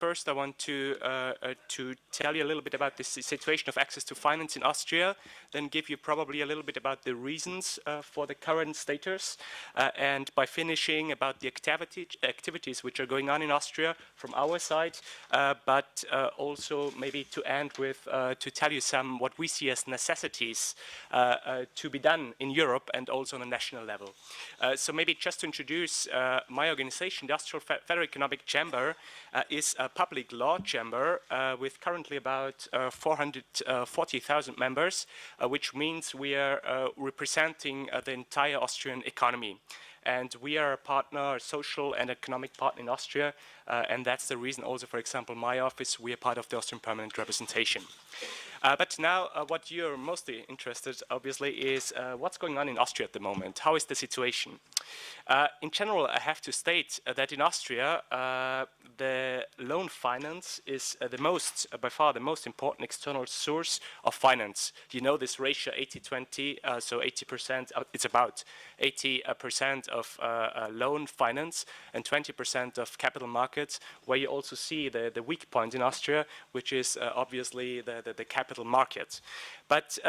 first I want to tell you a little bit about the situation of access to finance in Austria, then give you probably a little bit about the reasons for the current status, and by finishing about the activities which are going on in Austria from our side, but also maybe to end with to tell you some what we see as necessities to be done in Europe and also on a national level. So maybe just to introduce my organization, the Austrian Federal Economic Chamber is a public law chamber with currently about 440,000 members, which means we are representing the entire Austrian economy. And we are a partner, a social and economic partner in Austria, and that's the reason also, for example, my office, we are part of the Austrian Permanent Representation. But now what you're mostly interested, obviously, is what's going on in Austria at the moment. How is the situation? In general, I have to state that in Austria, the loan finance is by far the most important external source of finance. You know this ratio 80-20, so 80%, it's about 80% of loan finance and 20% of capital markets, where you also see the weak point in Austria, which is obviously the capital market. But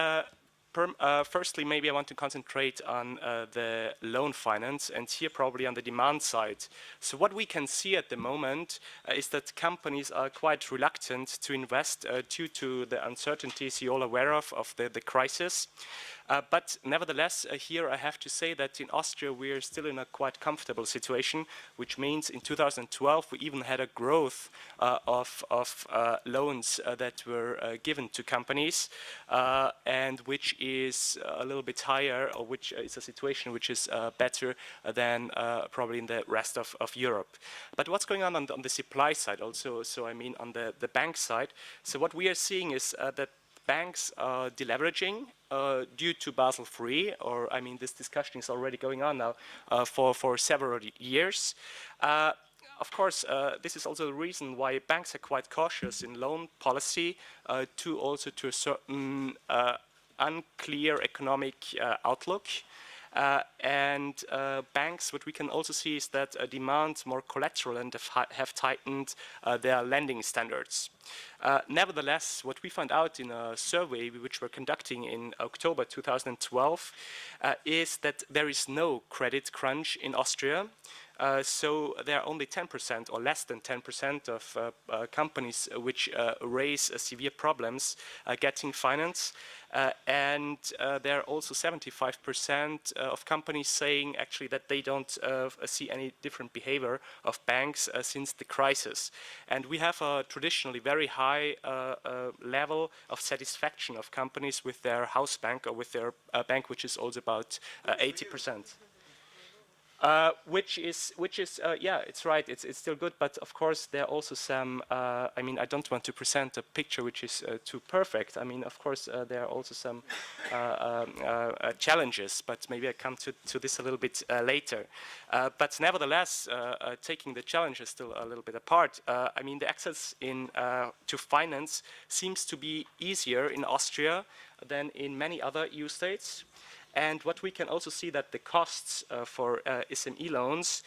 firstly, maybe I want to concentrate on the loan finance, and here probably on the demand side. So what we can see at the moment is that companies are quite reluctant to invest due to the uncertainties you're all aware of the crisis. But nevertheless, here I have to say that in Austria we are still in a quite comfortable situation, which means in 2012 we even had a growth of loans that were given to companies, and which is a little bit higher, or which is a situation which is better than probably in the rest of Europe. But what's going on the supply side also, so I mean on the bank side, so what we are seeing is that banks are deleveraging due to Basel III, or I mean this discussion is already going on now for several years. Of course, this is also the reason why banks are quite cautious in loan policy to a certain unclear economic outlook. And banks, what we can also see is that demand more collateral and have tightened their lending standards. Nevertheless, what we found out in a survey which we're conducting in October 2012 is that there is no credit crunch in Austria. So there are only 10% or less than 10% of companies which raise severe problems getting finance. And there are also 75% of companies saying actually that they don't see any different behavior of banks since the crisis. And we have a traditionally very high level of satisfaction of companies with their house bank or with their bank, which is also about 80%. Which is yeah, it's right, it's still good, but of course there are also some, I mean, I don't want to present a picture which is too perfect. I mean, of course there are also some challenges, but maybe I come to this a little bit later. But nevertheless, taking the challenges still a little bit apart, I mean, the access to finance seems to be easier in Austria than in many other EU states. And what we can also see that the costs for SME loans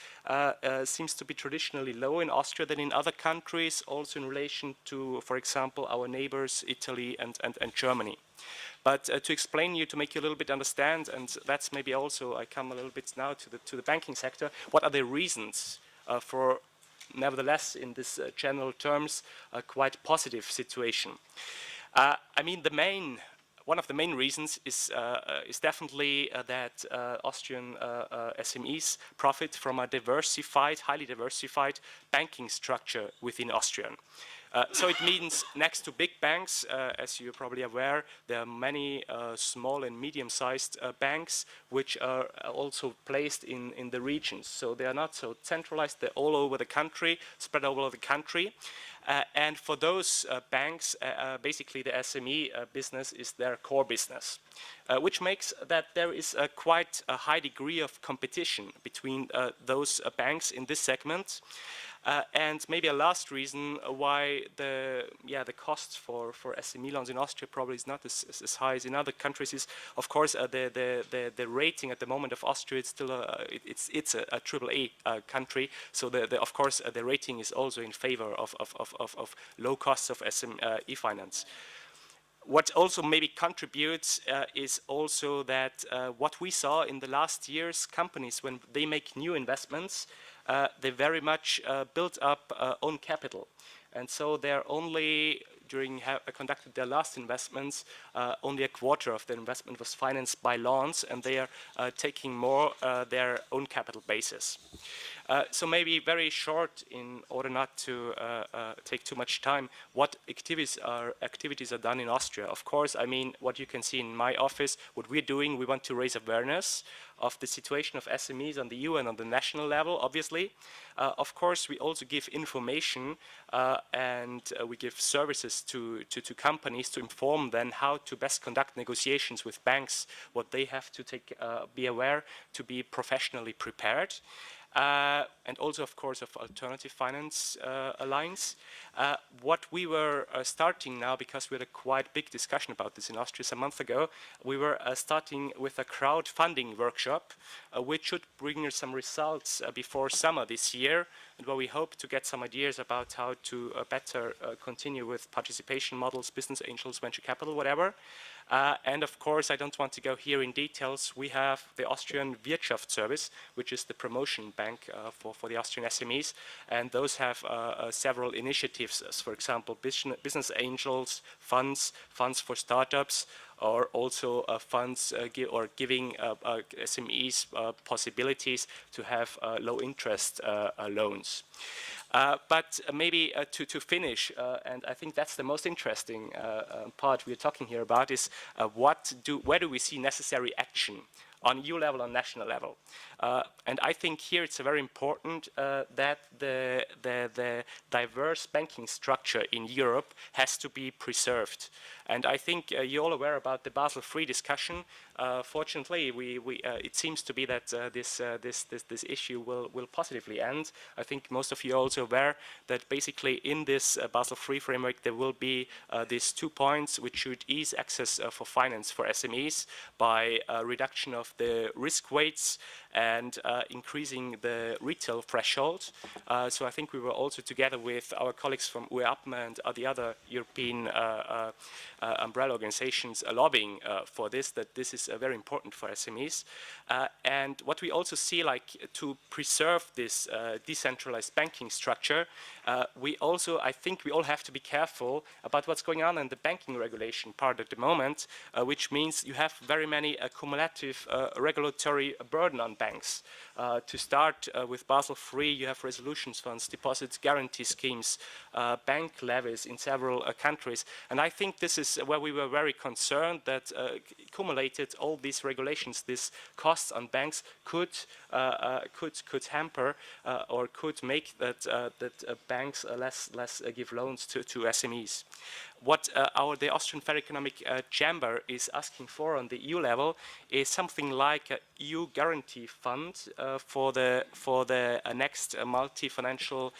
seems to be traditionally lower in Austria than in other countries, also in relation to, for example, our neighbors, Italy and Germany. But to explain you, to make you a little bit understand, and that's maybe also, I come a little bit now to the banking sector, what are the reasons for, nevertheless, in this general terms, a quite positive situation. I mean, one of the main reasons is definitely that Austrian SMEs profit from a highly diversified banking structure within Austria. So it means next to big banks, as you're probably aware, there are many small and medium-sized banks which are also placed in the regions. So they are not so centralized, they're all over the country, spread all over the country. And for those banks, basically the SME business is their core business, which makes that there is quite a high degree of competition between those banks in this segment. And maybe a last reason why the costs for SME loans in Austria probably is not as high as in other countries is, of course, the rating at the moment of Austria. It's still it's a triple A country, so of course the rating is also in favor of low costs of SME finance. What also maybe contributes is also that what we saw in the last years, companies, when they make new investments, they very much build up own capital. And so they're only, during conducted their last investments, only a quarter of their investment was financed by loans, and they are taking more their own capital basis. So maybe very short, in order not to take too much time, what activities are done in Austria. Of course, I mean, what you can see in my office, what we're doing, we want to raise awareness of the situation of SMEs on the EU and on the national level, obviously. Of course, we also give information and we give services to companies to inform them how to best conduct negotiations with banks, what they have to be aware to be professionally prepared. And also, of course, of alternative finance alliance. What we were starting now, because we had a quite big discussion about this in Austria some month ago, we were starting with a crowdfunding workshop, which should bring us some results before summer this year, and where we hope to get some ideas about how to better continue with participation models, business angels, venture capital, whatever. And of course, I don't want to go here in details. We have the Austrian Wirtschaftsservice, which is the promotion bank for the Austrian SMEs. And those have several initiatives, as for example, business angels, funds for startups, or also funds giving SMEs possibilities to have low interest loans. But maybe to finish, and I think that's the most interesting part we're talking here about, is where do we see necessary action on EU level, on national level. And I think here it's very important that the diverse banking structure in Europe has to be preserved. And I think you're all aware about the Basel III discussion. Fortunately, it seems to be that this issue will positively end. I think most of you are also aware that basically in this Basel III framework there will be these 2 points which should ease access for finance for SMEs by reduction of the risk weights and increasing the retail threshold. So I think we were also together with our colleagues from UEAPME and the other European umbrella organizations lobbying for this, that this is very important for SMEs. And what we also see, like, to preserve this decentralized banking structure, I think we all have to be careful about what's going on in the banking regulation part at the moment, which means you have very many cumulative regulatory burden on banks. To start with Basel III, you have resolutions funds, deposits, guarantee schemes, bank levies in several countries. And I think this is where we were very concerned that accumulated all these regulations, these costs on banks could hamper or could make that banks less give loans to SMEs. What the Austrian Fair Economic Chamber is asking for on the EU level is something like an EU guarantee fund for the next multi-financial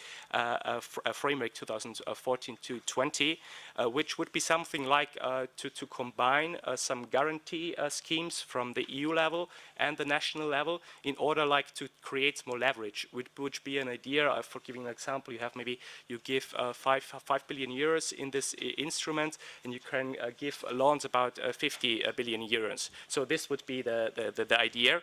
framework 2014 to 20, which would be something like to combine some guarantee schemes from the EU level and the national level in order to create more leverage, which would be an idea. For giving an example, you give 5 billion euros in this instrument, and you can give loans about 50 billion euros. So this would be the idea.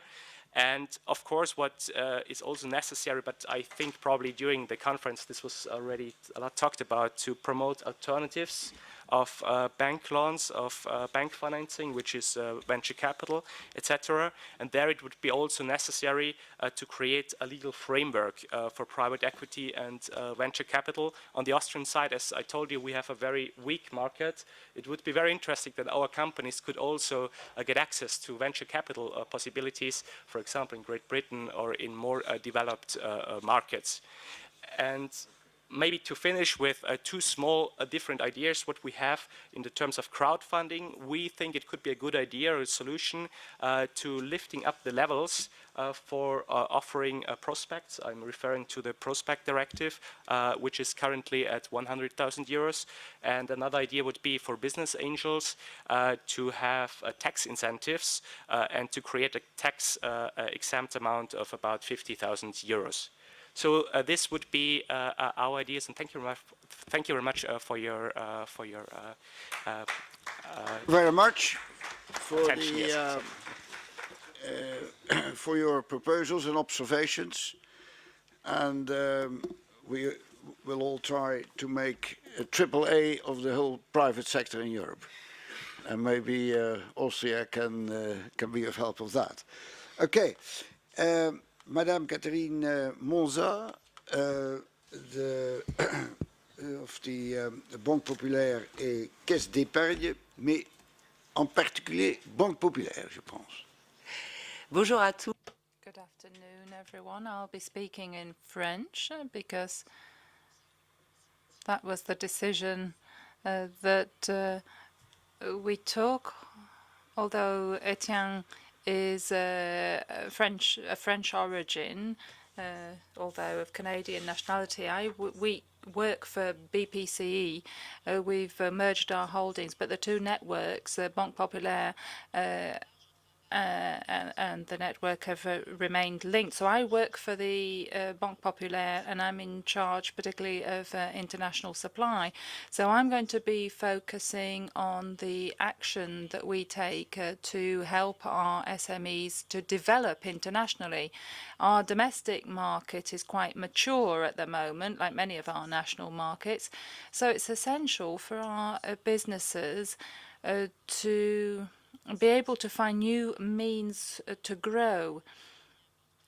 And of course, what is also necessary, but I think probably during the conference this was already a lot talked about, to promote alternatives of bank loans, of bank financing, which is venture capital, etc. And there it would be also necessary to create a legal framework for private equity and venture capital. On the Austrian side, as I told you, we have a very weak market. It would be very interesting that our companies could also get access to venture capital possibilities, for example, in Great Britain or in more developed markets. And maybe to finish with two small different ideas what we have in the terms of crowdfunding. We think it could be a good idea or a solution to lifting up the levels for offering prospects. I'm referring to the prospect directive, which is currently at 100,000 euros. And another idea would be for business angels to have tax incentives and to create a tax exempt amount of about 50,000 euros. So this would be our ideas, and thank you very much for your very much for attention. the Yes. for your proposals and observations, and we will all try to make a AAA of the whole private sector in Europe, and maybe Austria can be of help of that. Okay. Madame Catherine Monza, of the Banque Populaire et Caisse d'Épargne, mais en particulier Banque Populaire, je pense. Bonjour à tous. Good afternoon, everyone. I'll be speaking in French because that was the decision that we took, although Etienne is a French origin, although of Canadian nationality. We work for BPCE. We've merged our holdings, but the two networks, Banque Populaire and the network have remained linked. So I work for the Banque Populaire, and I'm in charge particularly of international supply. So I'm going to be focusing on the action that we take to help our SMEs to develop internationally. Our domestic market is quite mature at the moment, like many of our national markets. So it's essential for our businesses to be able to find new means to grow.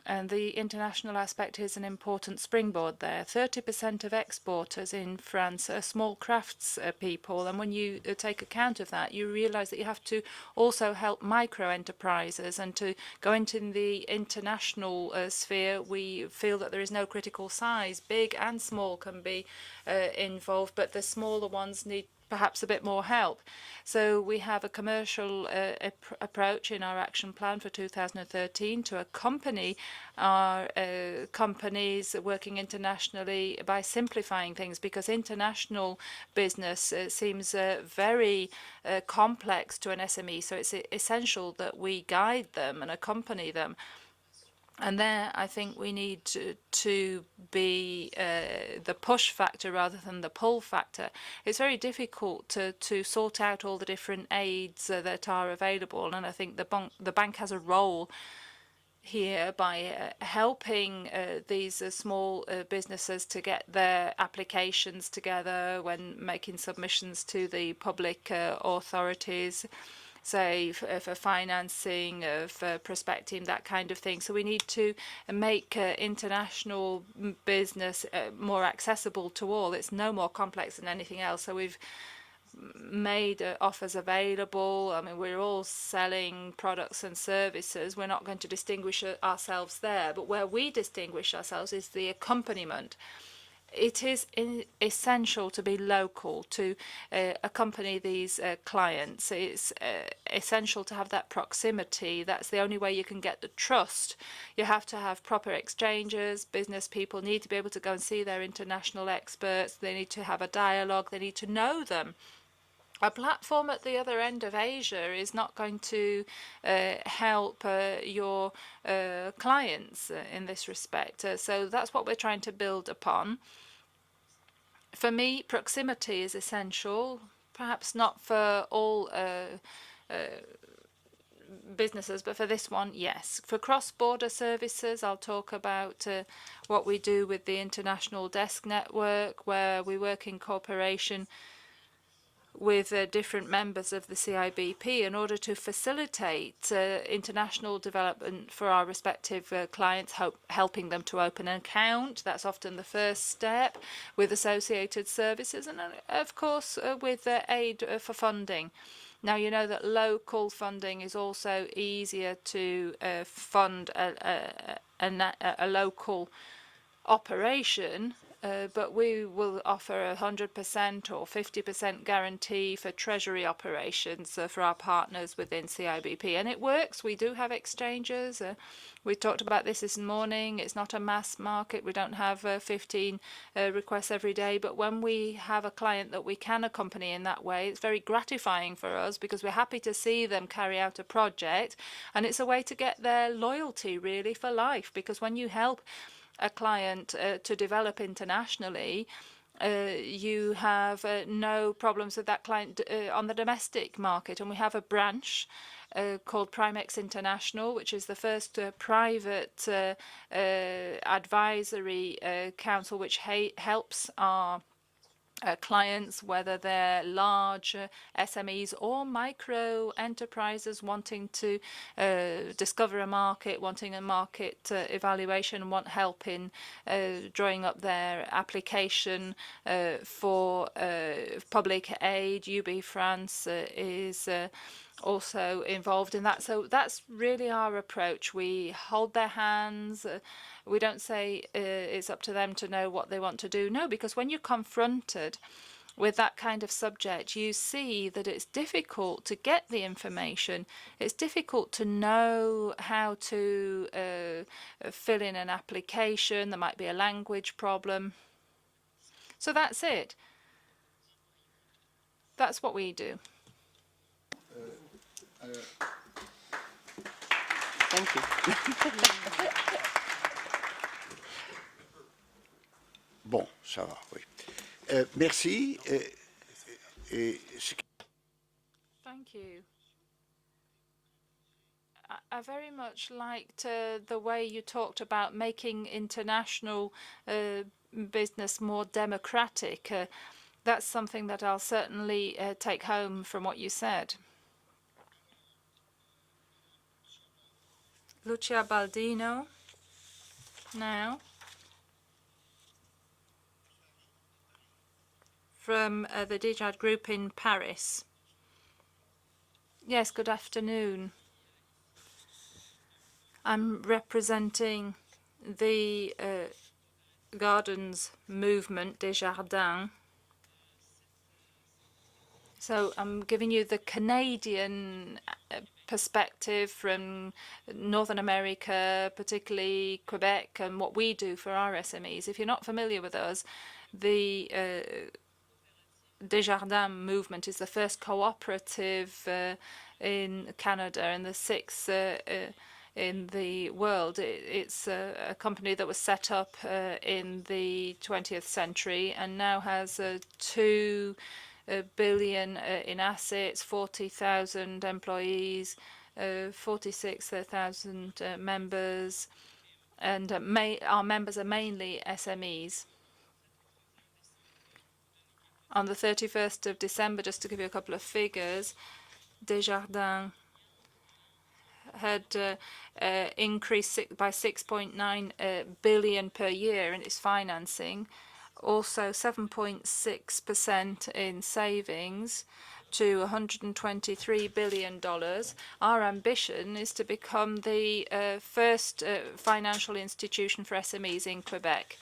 And the international aspect is an important springboard there. 30% of exporters in France are small crafts people. And when you take account of that, you realize that you have to also help micro enterprises. And to go into the international sphere, we feel that there is no critical size. Big and small can be involved, but the smaller ones need perhaps a bit more help. So we have a commercial approach in our action plan for 2013 to accompany our companies working internationally by simplifying things, because international business seems very complex to an SME. So it's essential that we guide them and accompany them. And there, I think we need to be the push factor rather than the pull factor. It's very difficult to sort out all the different aids that are available, and I think the bank has a role here by helping these small businesses to get their applications together when making submissions to the public authorities, say for financing, for prospecting, that kind of thing. So we need to make international business more accessible to all. It's no more complex than anything else. So we've made offers available. I mean, we're all selling products and services. We're not going to distinguish ourselves there. But where we distinguish ourselves is the accompaniment. It is essential to be local, to accompany these clients. It's essential to have that proximity. That's the only way you can get the trust. You have to have proper exchanges. Business people need to be able to go and see their international experts. They need to have a dialogue. They need to know them. A platform at the other end of Asia is not going to help your clients in this respect. So that's what we're trying to build upon. For me, proximity is essential, perhaps not for all businesses, but for this one, yes. For cross-border services, I'll talk about what we do with the International Desk Network, where we work in cooperation with different members of the CIBP in order to facilitate international development for our respective clients, helping them to open an account. That's often the first step, with associated services, and of course with aid for funding. Now, you know that local funding is also easier to fund a local operation, but we will offer 100% or 50% guarantee for treasury operations for our partners within CIBP. And it works. We do have exchanges. We talked about this morning. It's not a mass market. We don't have 15 requests every day. But when we have a client that we can accompany in that way, it's very gratifying for us because we're happy to see them carry out a project. And it's a way to get their loyalty really for life, because when you help a client to develop internationally, you have no problems with that client on the domestic market. And we have a branch called Primex International, which is the first private advisory council which helps our clients, whether they're large SMEs or micro enterprises wanting to discover a market, wanting a market evaluation, want help in drawing up their application for public aid. UB France is also involved in that. So that's really our approach. We hold their hands. We don't say it's up to them to know what they want to do. No, because when you're confronted with that kind of subject, you see that it's difficult to get the information. It's difficult to know how to fill in an application. There might be a language problem. So that's it. That's what we do. Thank you. Bon, ça va, oui. Merci. Thank you. I very much liked the way you talked about making international business more democratic. That's something that I'll certainly take home from what you said. Lucia Baldino now from the Dijad Group in Paris. Yes, good afternoon. I'm representing the Gardens movement, Desjardins. So I'm giving you the Canadian perspective from Northern America, particularly Quebec, and what we do for our SMEs. If you're not familiar with us, the Desjardins movement is the first cooperative in Canada and the sixth in the world. It's a company that was set up in the 20th century and now has 2 billion in assets, 40,000 employees, 46,000 members, and our members are mainly SMEs. On the 31st of December, just to give you a couple of figures, Desjardins had increased by 6.9 billion per year in its financing, also 7.6% in savings to $123 billion. Our ambition is to become the first financial institution for SMEs in Quebec.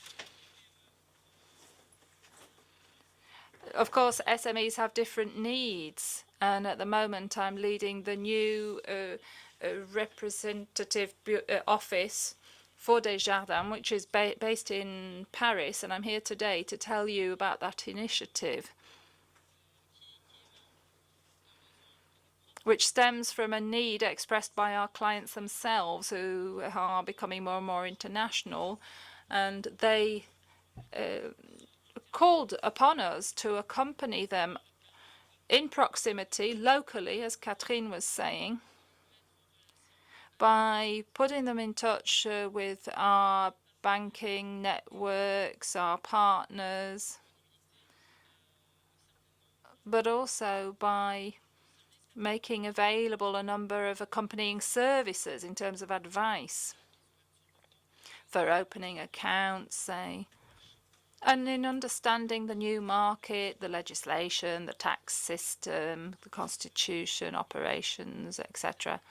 Of course, SMEs have different needs, and at the moment I'm leading the new representative office for Desjardins, which is based in Paris, and I'm here today to tell you about that initiative, which stems from a need expressed by our clients themselves, who are becoming more and more international, and they called upon us to accompany them in proximity, locally, as Catherine was saying, by putting them in touch with our banking networks, our partners, but also by making available a number of accompanying services in terms of advice for opening accounts, say, and in understanding the new market, the legislation, the tax system, the constitution, operations, etc.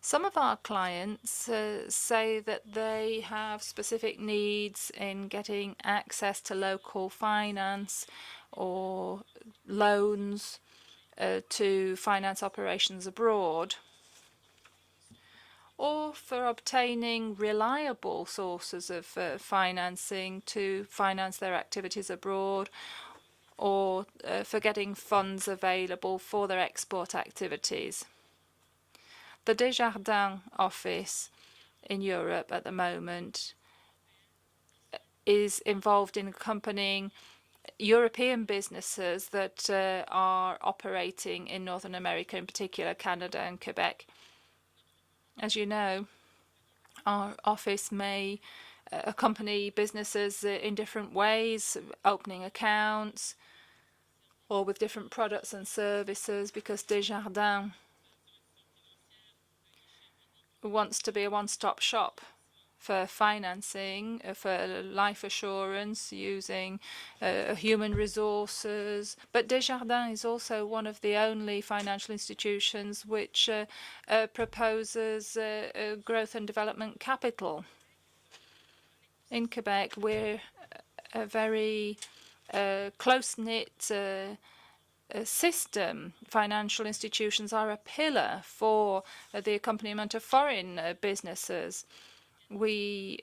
Some of our clients say that they have specific needs in getting access to local finance or loans to finance operations abroad, or for obtaining reliable sources of financing to finance their activities abroad, or for getting funds available for their export activities. The Desjardins office in Europe at the moment is involved in accompanying European businesses that are operating in Northern America, in particular Canada and Quebec. As you know, our office may accompany businesses in different ways, opening accounts or with different products and services, because Desjardins wants to be a one-stop shop for financing, for life assurance, using human resources. But Desjardins is also one of the only financial institutions which proposes growth and development capital. In Quebec, we're a very close-knit system. Financial institutions are a pillar for the accompaniment of foreign businesses. We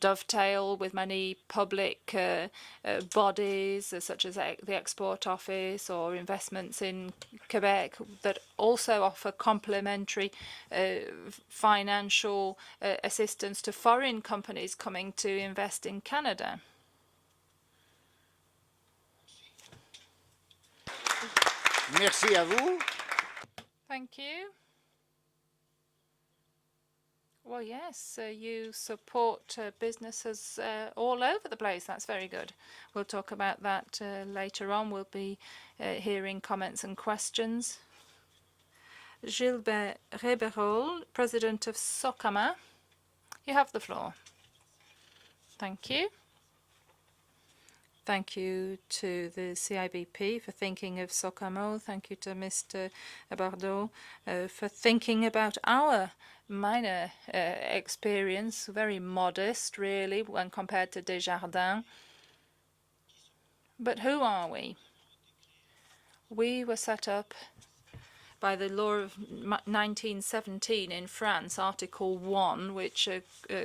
dovetail with many public bodies, such as the Export Office or investments in Quebec, that also offer complementary financial assistance to foreign companies coming to invest in Canada. Merci à vous. Thank you. Well, yes, you support businesses all over the place. That's very good. We'll talk about that later on. We'll be hearing comments and questions. Gilbert Réberol, President of SOCAMA. You have the floor. Thank you. Thank you to the CIBP for thinking of SOCAMO. Thank you to Mr. Bardot for thinking about our minor experience, very modest, really, when compared to Desjardins. But who are we? We were set up by the law of 1917 in France, Article 1, which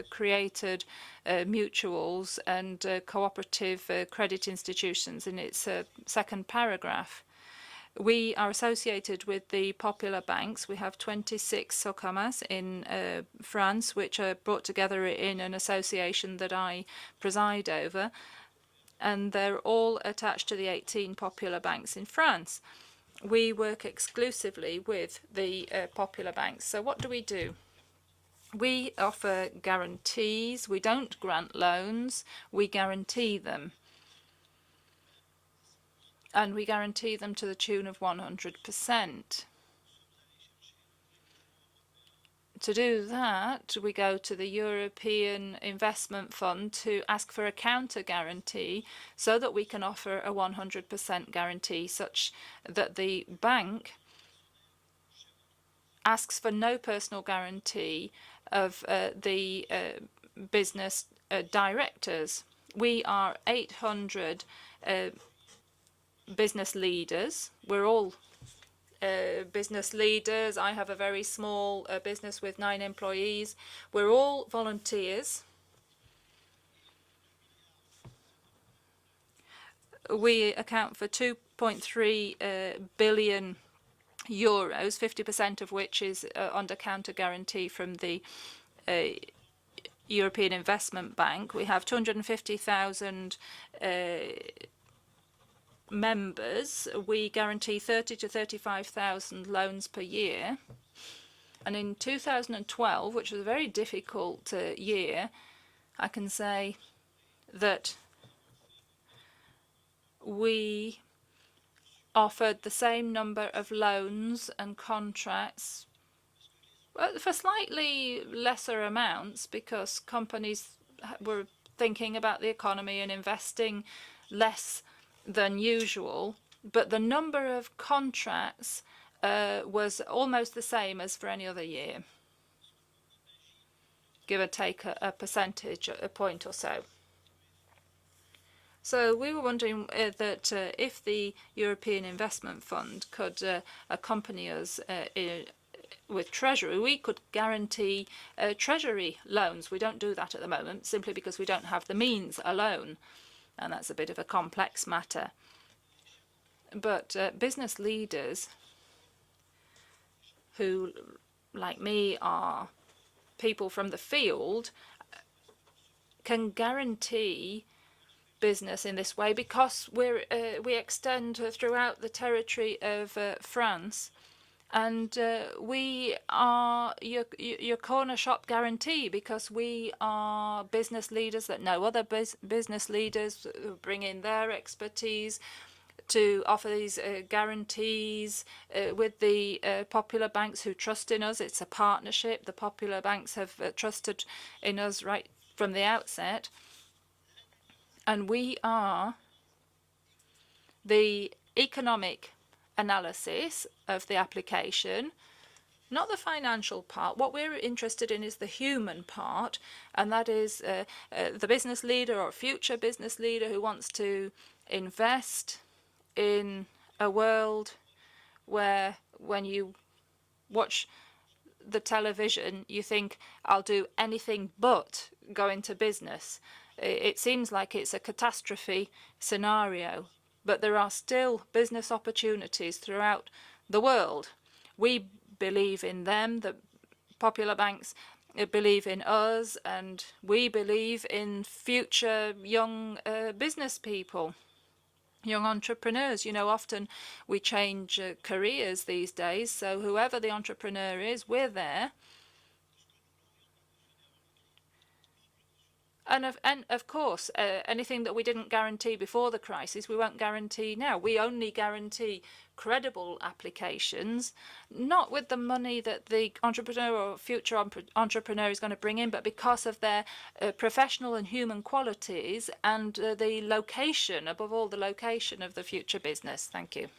created mutuals and cooperative credit institutions in its second paragraph. We are associated with the popular banks. We have 26 SOCAMAs in France, which are brought together in an association that I preside over, and they're all attached to the 18 popular banks in France. We work exclusively with the popular banks. So what do? We offer guarantees. We don't grant loans. We guarantee them. And we guarantee them to the tune of 100%. To do that, we go to the European Investment Fund to ask for a counter guarantee so that we can offer a 100% guarantee, such that the bank asks for no personal guarantee of the business directors. We are 800 business leaders. We're all business leaders. I have a very small business with 9 employees. We're all volunteers. We account for 2.3 billion euros, 50% of which is under counter guarantee from the European Investment Bank. We have 250,000 members. We guarantee 30 to 35,000 loans per year. And in 2012, which was a very difficult year, I can say that we offered the same number of loans and contracts for slightly lesser amounts, because companies were thinking about the economy and investing less than usual, but the number of contracts was almost the same as for any other year, give or take a percentage, a point or so. So we were wondering that if the European Investment Fund could accompany us with Treasury, we could guarantee Treasury loans. We don't do that at the moment simply because we don't have the means alone, and that's a bit of a complex matter. But business leaders who, like me, are people from the field can guarantee business in this way because we extend throughout the territory of France, and we are your corner shop guarantee because we are business leaders that know other business leaders who bring in their expertise to offer these guarantees with the popular banks who trust in us. It's a partnership. The popular banks have trusted in us right from the outset. And we are the economic analysis of the application, not the financial part. What we're interested in is the human part, and that is the business leader or future business leader who wants to invest in a world where when you watch the television, you think, I'll do anything but go into business. It seems like it's a catastrophe scenario, but there are still business opportunities throughout the world. We believe in them, the popular banks believe in us, and we believe in future young business people, young entrepreneurs. You know, often we change careers these days, so whoever the entrepreneur is, we're there. And of course, anything that we didn't guarantee before the crisis, we won't guarantee now. We only guarantee credible applications, not with the money that the entrepreneur or future entrepreneur is going to bring in, but because of their professional and human qualities and the location, above all, the location of the future business. Thank you.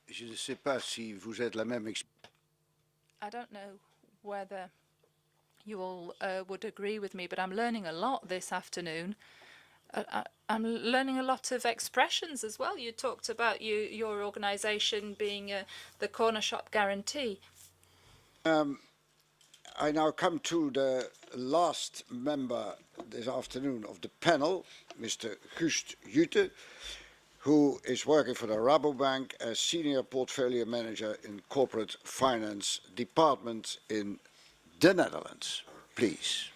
Je ne sais pas si vous êtes la même. I don't know whether you all would agree with me, but I'm learning a lot this afternoon. I'm learning a lot of expressions as well. You talked about your organisation being the corner shop guarantee. I now come to the last member this afternoon of the panel, Mr. Gust Jute, who is working for the Rabobank as Senior Portfolio Manager in Corporate Finance Department in the Netherlands. Please.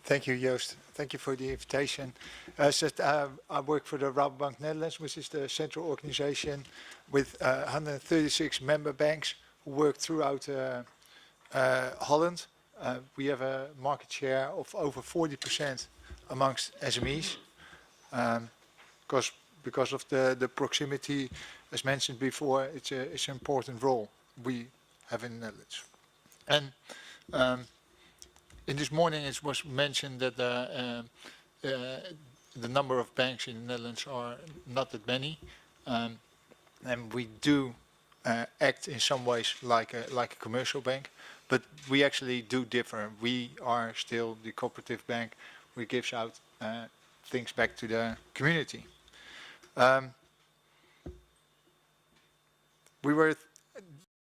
Thank you, Joost. Thank you for the invitation. As said, I work for the Rabobank Netherlands, which is the central organization with 136 member banks who work throughout Holland. We have a market share of over 40% amongst SMEs. Because of the proximity, as mentioned before, it's an important role we have in the Netherlands. And in this morning it was mentioned that the number of banks in the Netherlands are not that many, and we do act in some ways like a commercial bank, but we actually do differ. We are still the cooperative bank. We give out things back to the community. We were